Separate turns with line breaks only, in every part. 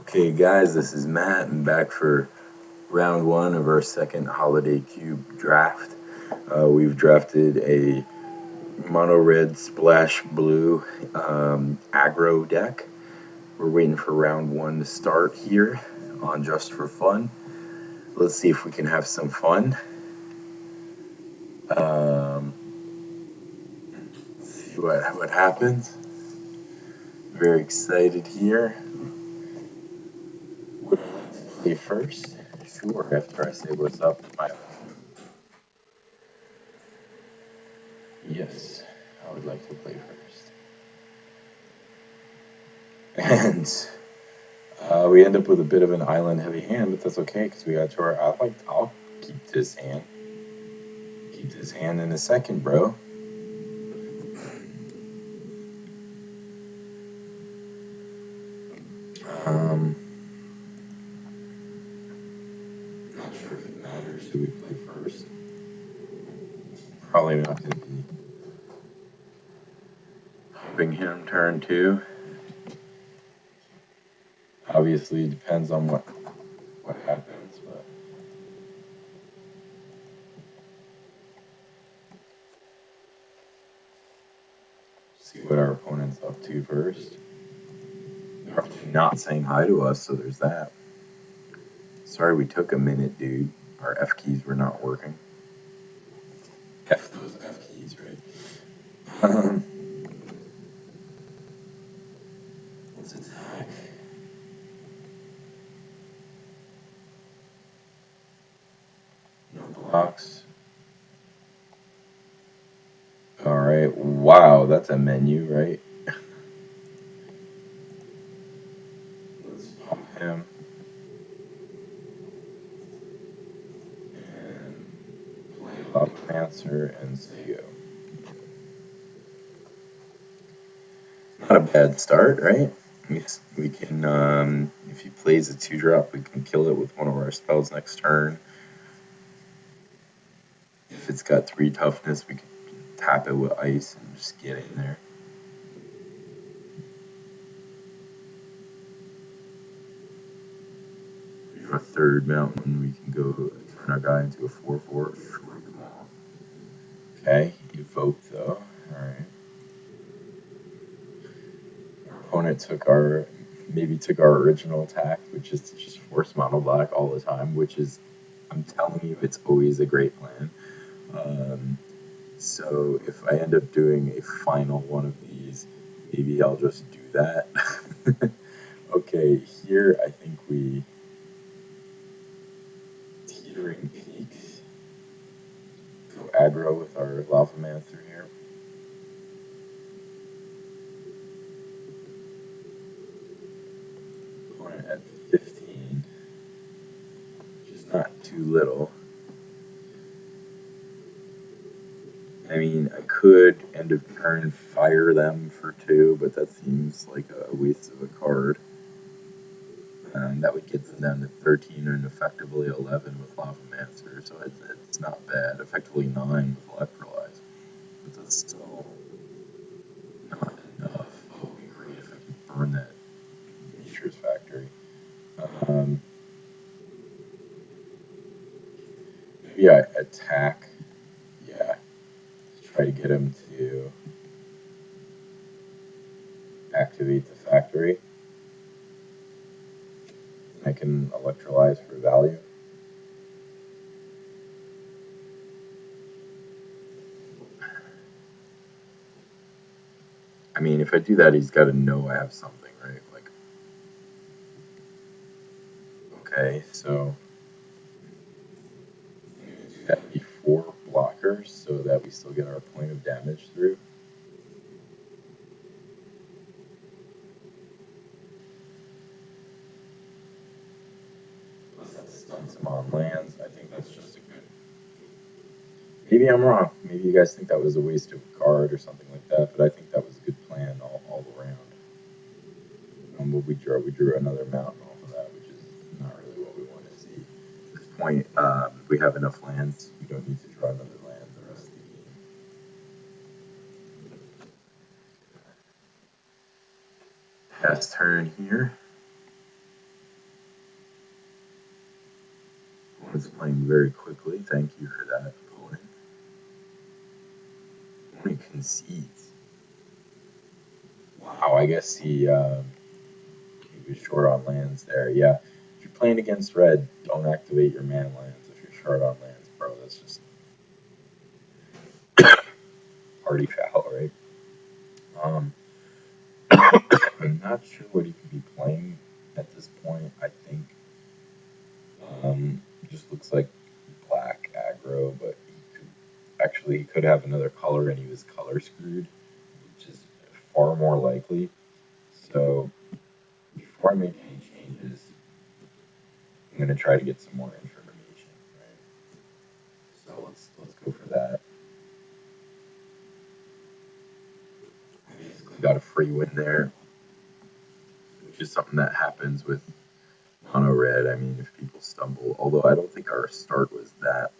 Okay, guys, this is Matt. I'm back for round one of our second Holiday Cube draft. We've drafted a mono red splash blue aggro deck. We're waiting for round one to start here on Just for Fun. Let's see if we can have some fun. See what happens. Very excited here. Would I like to play first? Sure, after I say what's up to my. Yes, I would like to play first. And we end up with a bit of an island heavy hand, but that's okay because we got to our. I'll keep this hand. Keep this hand in a second, bro. Not sure if it matters who we play first. Probably not going to be helping him turn two. Obviously, it depends on what happens, but. See what our opponent's up to first. They're not saying hi to us, so there's that. Sorry we took a minute, dude. Our F keys were not working. F those F keys, right? Let's attack. No blocks. Alright, wow, that's a menu, right? Let's pump him. And play Lavamancer and MTGO. Not a bad start, right? We can, if he plays a 2-drop, we can kill it with one of our spells next turn. If it's got 3 toughness, we can tap it with ice and just get in there. For a third mountain, we can go turn our guy into a 4/4. Okay, evoke though. Alright. Our opponent took our original attack, which is to just force mono black all the time, which is, I'm telling you, it's always a great plan. So if I end up doing a final one of these, maybe I'll just do that. Okay, here I think we teetering peaks. Go aggro with our Lavamancer here. Opponent at 15, which is not too little. I mean, I could end of turn fire them for 2, but that seems like a waste of a card. That would get them down to 13 and effectively 11 with Lavamancer, so it's not bad. Effectively 9 with Electrolyze, but that's still not enough. Oh, it would be great if I could burn that Nature's Factory. Maybe I attack. Yeah, try to get him to activate the factory. I can electrolyze for value. I mean, if I do that, he's got to know I have something, right? Like, okay, so I'm going to do that before blockers so that we still get our point of damage through. Plus that stuns him on lands. I think that's just a good. Maybe I'm wrong. Maybe you guys think that was a waste of a card or something like that, but I think that was a good plan all around. What we drew? We drew another mountain off of that, which is not really what we want to see. At this point, we have enough lands. We don't need to draw another land the rest of the game. Pass turn here. playing very quickly. Thank you for that, opponent. Opponent concedes. Wow, I guess he was short on lands there. Yeah, if you're playing against red, don't activate your mana lands if you're short on lands, bro. That's just party foul, right? Um, I'm not sure what he could be playing at this point. I think just looks like black aggro, but he could have another color and he was color screwed, which is far more likely. So before I make any changes, I'm gonna try to get some more information. Right? So let's go for that. Basically got a free win there, which is something that happens with mono red. I mean, if people stumble, although I don't think our start was that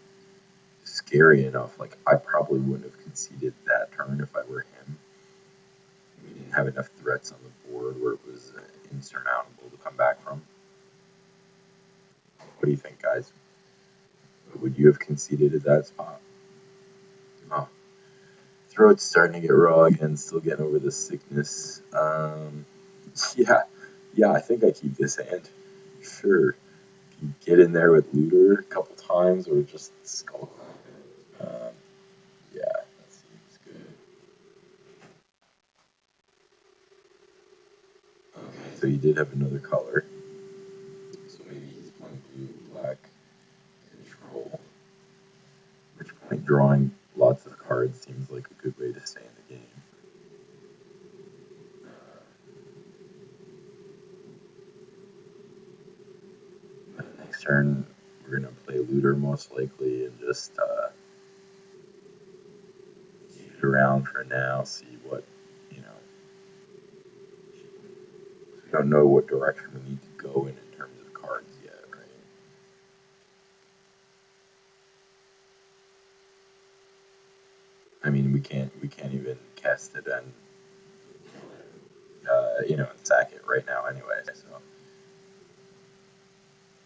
scary enough. Like I probably wouldn't have conceded that turn if I were him. We didn't have enough threats on the board where it was insurmountable to come back from. What do you think, guys? Would you have conceded at that spot? Oh, throat's starting to get raw again. Still getting over the sickness. Yeah, yeah. I think I keep this hand. Sure. If you get in there with looter a couple times, or just skull. Yeah, that seems good. Okay, so you did have another color. So maybe he's playing blue, black, control. Which point drawing lots of cards seems like a good way to stay in the game. Next turn, we're gonna play looter most likely and just keep it around for now. See what you know. We don't know what direction we need to go in terms of cards yet, right? I mean, we can't even cast it and and sack it right now anyway. So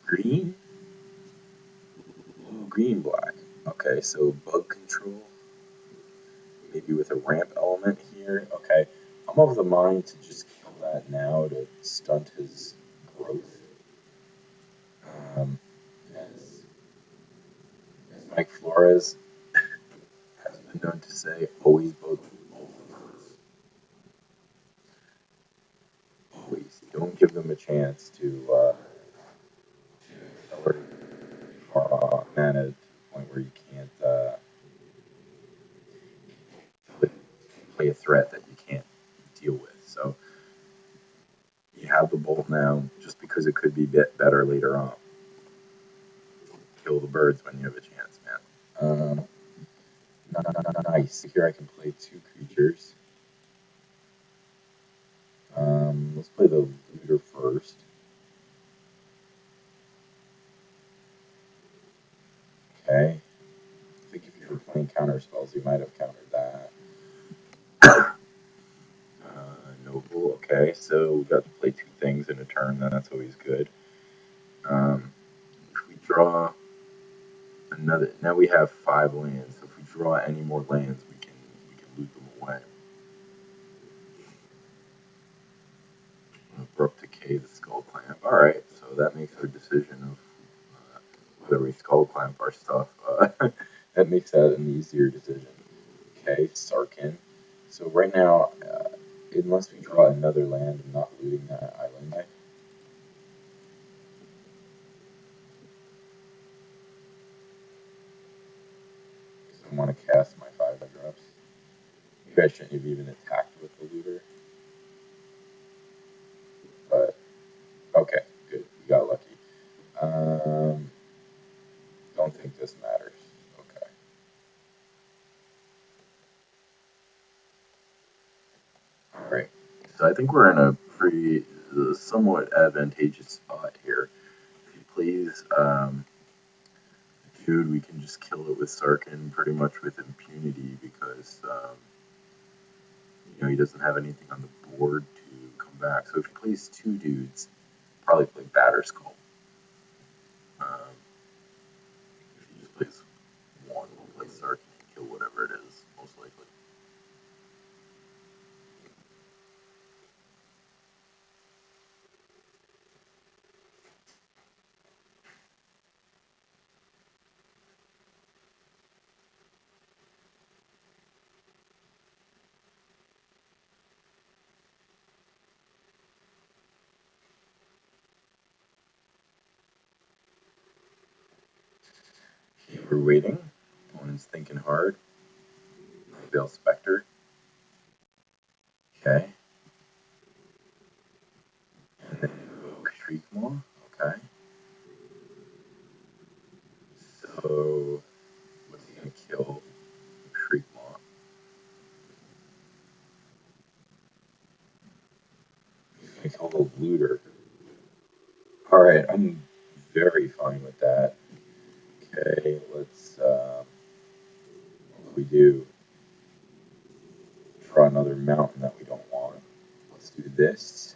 green, blue, green, black. Okay, so bug control, maybe with a ramp element here. Okay, I'm of the mind to just kill that now to stunt his growth. Um, as, as Mike Flores has been known to say, always both first. Always don't give them a chance to accelerate far off mana to the point where you can't play a threat that you can't deal with. So you have the bolt now, just because it could be better later on. Kill the birds when you have a chance, man. Nice. Here I can play two creatures. Let's play the looter first. Okay. I think if you were playing counter spells, you might have countered that. Noble. Okay, so we got to play two things in a turn. That's always good. If we draw another, now we have 5 lands. So if we draw any more lands, we can loot them away. Abrupt Decay, the Skull Clamp. All right, so that makes our decision of whether we Skull Clamp our stuff. That makes that an easier decision. Okay, Sarkin. So right now, unless we draw another land, I'm not looting that island. Because I want to cast my 5 drops. Maybe I shouldn't have even attacked with the looter. But okay, good. We got lucky. Don't think this matters. Okay. All right. So I think we're in a pretty somewhat advantageous spot here. If you please, dude, we can just kill it with Sarkin pretty much with impunity because he doesn't have anything on the board to come back. So if he plays 2 dudes, probably play Batterskull. Um, We're waiting. Opponent's thinking hard. Veil Spectre. Okay. And then Shriekmaw. Okay. So what's he gonna kill? Shriekmaw. He's gonna kill the looter. Alright, I'm very fine with that. Okay, let's what do we do? Draw another mountain that we don't want. Let's do this.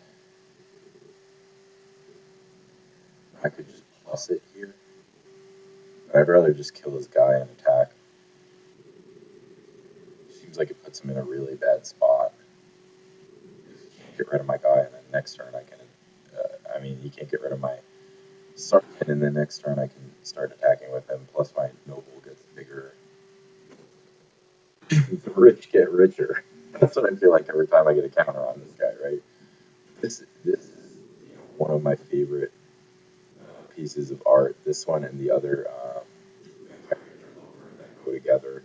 I could just plus it here. But I'd rather just kill this guy and attack. Seems like it puts him in a really bad spot. Get rid of my guy, and then next turn I can. I mean, he can't get rid of my Sarkin, and then next turn I can start attacking with him. Plus my noble gets bigger. The rich get richer. That's what I feel like every time I get a counter on this guy, right? This is one of my favorite pieces of art. This one and the other that go together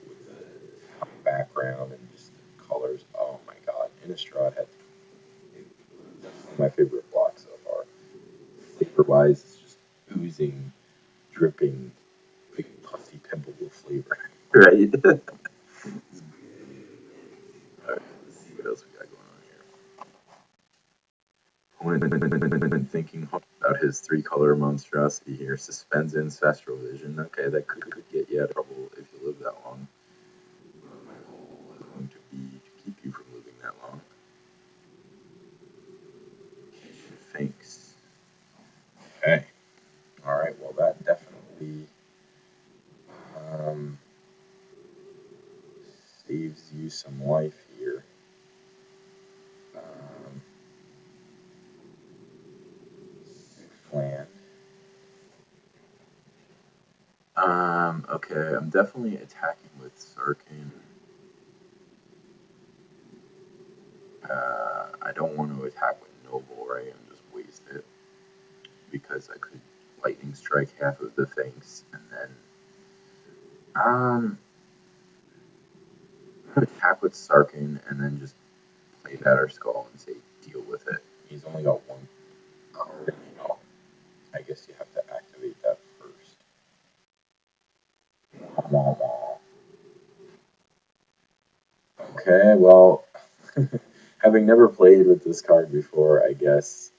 with the background and just the colors. Oh my god, Innistrad had that's one of my favorite blocks so far. Flavor wise, it's just oozing, dripping, big pussy pimpable flavor, right? All right, let's see what else we got going on here. When thinking about his three-color monstrosity here, suspends ancestral vision. Okay, that could get you out of trouble if you live that long. My goal is going to be to keep you from living that long. Thanks. Okay. All right. Well, that definitely um, saves you some life here. Um, Land. Okay, I'm definitely attacking with Sarkin. I don't want to attack with Noble, right, and just waste it. Because I could lightning strike half of the things, and then I'm gonna attack with Sarkin, and then just play Batter Skull and say deal with it. He's only got one card, you know. I guess you have to activate that first. Wah, wah. Okay, well, having never played with this card before, I guess.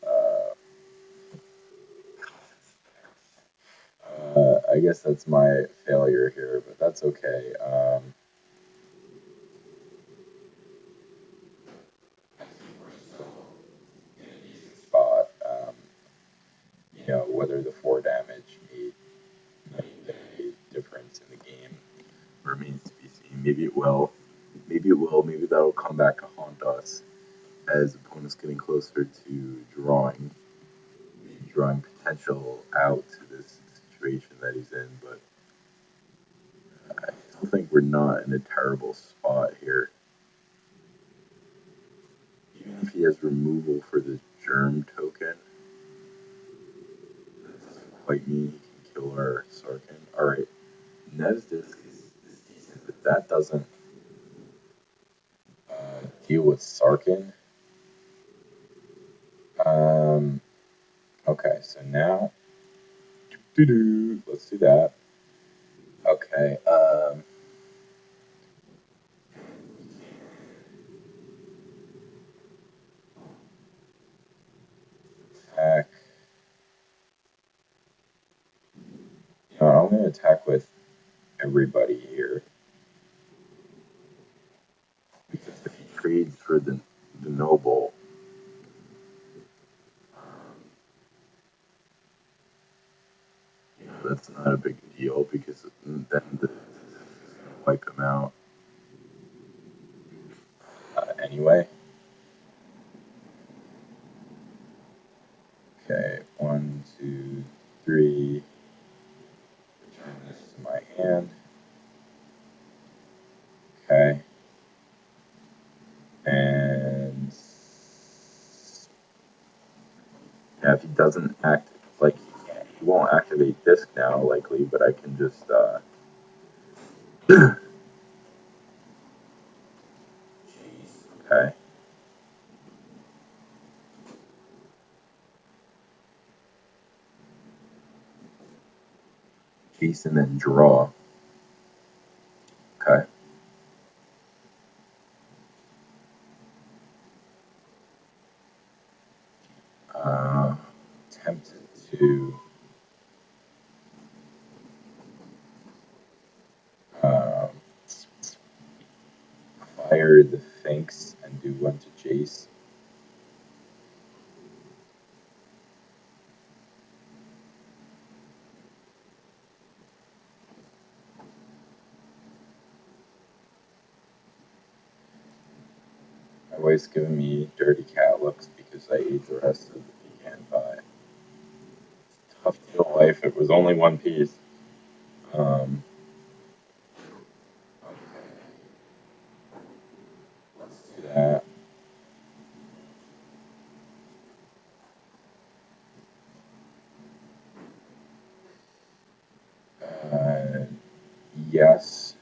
I guess that's my failure here, but that's okay. Spot. You know, whether the 4 damage made a difference in the game remains to be seen. Maybe it will. Maybe it will. Maybe that'll come back to haunt us as opponents getting closer to drawing potential out to this situation that he's in. But I still think we're not in a terrible spot here. Even if he has removal for the germ token, that doesn't quite mean he can kill our Sarkin. Alright, Nev's Disc is decent, but that doesn't deal with Sarkin. Um, okay, so now, let's do that. Okay, attack. You know, I'm going to attack with everybody here because if he trades for the noble, you know, that's not a big deal because then the wipe him out anyway. Okay, 1, 2, 3. Return this to my hand. Okay, and yeah, if he doesn't act like he can't He won't activate disc now, likely, but I can just, okay. Case and then draw. Okay. Tempted to um, fire the Finks and do one to Jace. My wife's giving me dirty cat looks because I ate the rest of the pecan pie. Tough deal, wife. It was only one piece. Okay. Let's do that. Uh, yes,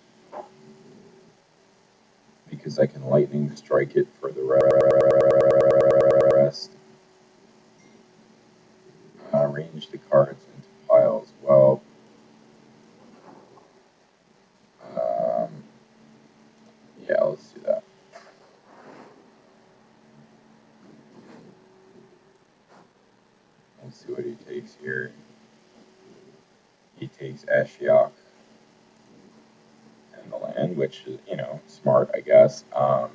because I can lightning strike it for the rest. Arrange the cards into piles. Well, um, yeah, let's do that. Let's see what he takes here. He takes Ashiok and the land, which is, smart, I guess. Oh,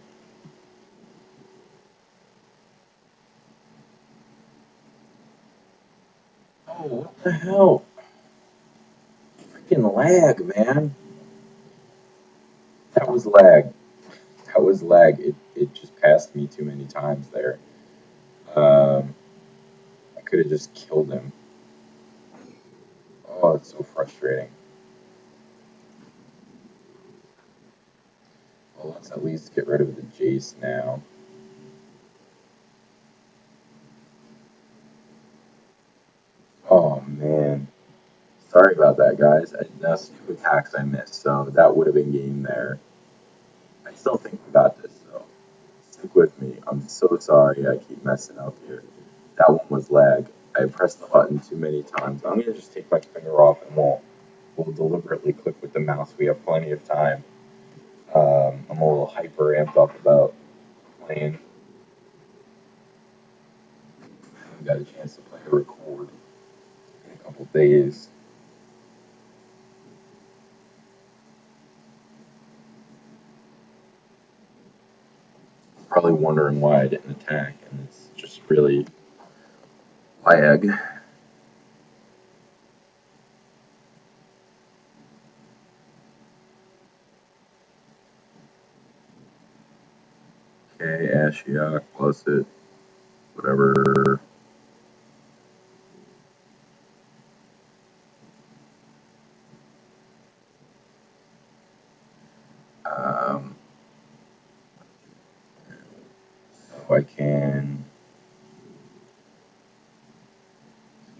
what the hell? Freaking lag, man. That was lag. That was lag. It just passed me too many times there. I could have just killed him. Oh, it's so frustrating. Well, let's at least get rid of the Jace now. Oh, man. Sorry about that, guys. That's two attacks I missed, so that would have been game there. I still think we got this, though. Stick with me. I'm so sorry I keep messing up here. That one was lag. I pressed the button too many times. I'm gonna just take my finger off and we'll deliberately click with the mouse. We have plenty of time. I'm a little hyper amped up about playing. I got a chance to play a record in a couple days. Probably wondering why I didn't attack, and it's just really lag. Okay, Ashiok plus it, whatever. Um, so I can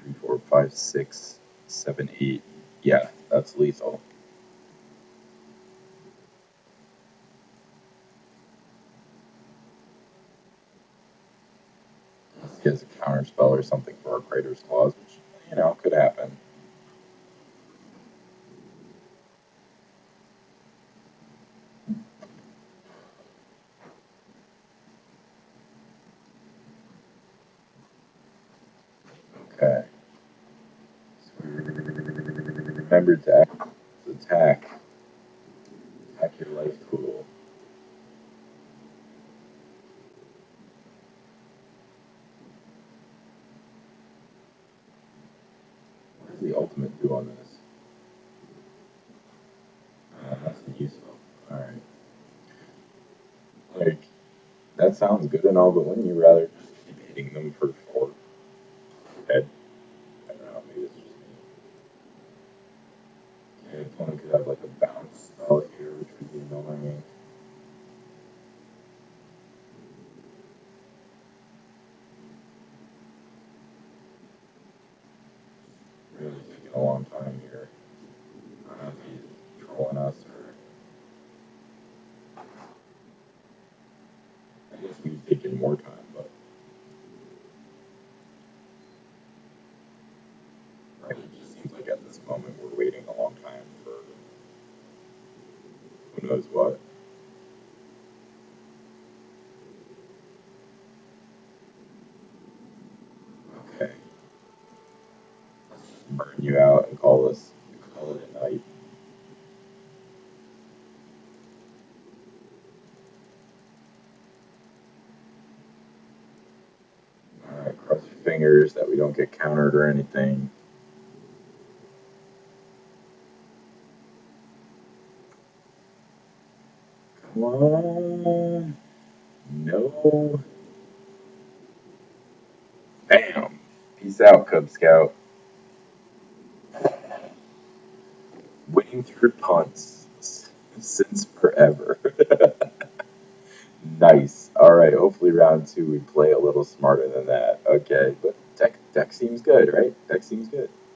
3, 4, 5, 6, 7, 8. Yeah, that's lethal. Unless he has a counter spell or something for our Praetor's Claws, which, could happen. Okay. So remember to attack. Attack your life pool. What does the ultimate do on this? Nothing useful. Alright. Like, that sounds good and all, but wouldn't you rather just keep hitting them for 4 head? I don't know, maybe it's just me. Okay, opponent could have like a bounce spell here, which would be annoying. a long time here. I don't know if he's trolling us or I guess we've taken more time, but right, it just seems like at this moment we're waiting a long time for who knows what. Okay, burn you out and call it a night. All right, cross your fingers that we don't get countered or anything. Come on, no. Bam. Peace out, Cub Scout. Winning through punts since forever. Nice. All right. Hopefully, round 2 we play a little smarter than that. Okay, but deck seems good, right? Deck seems good.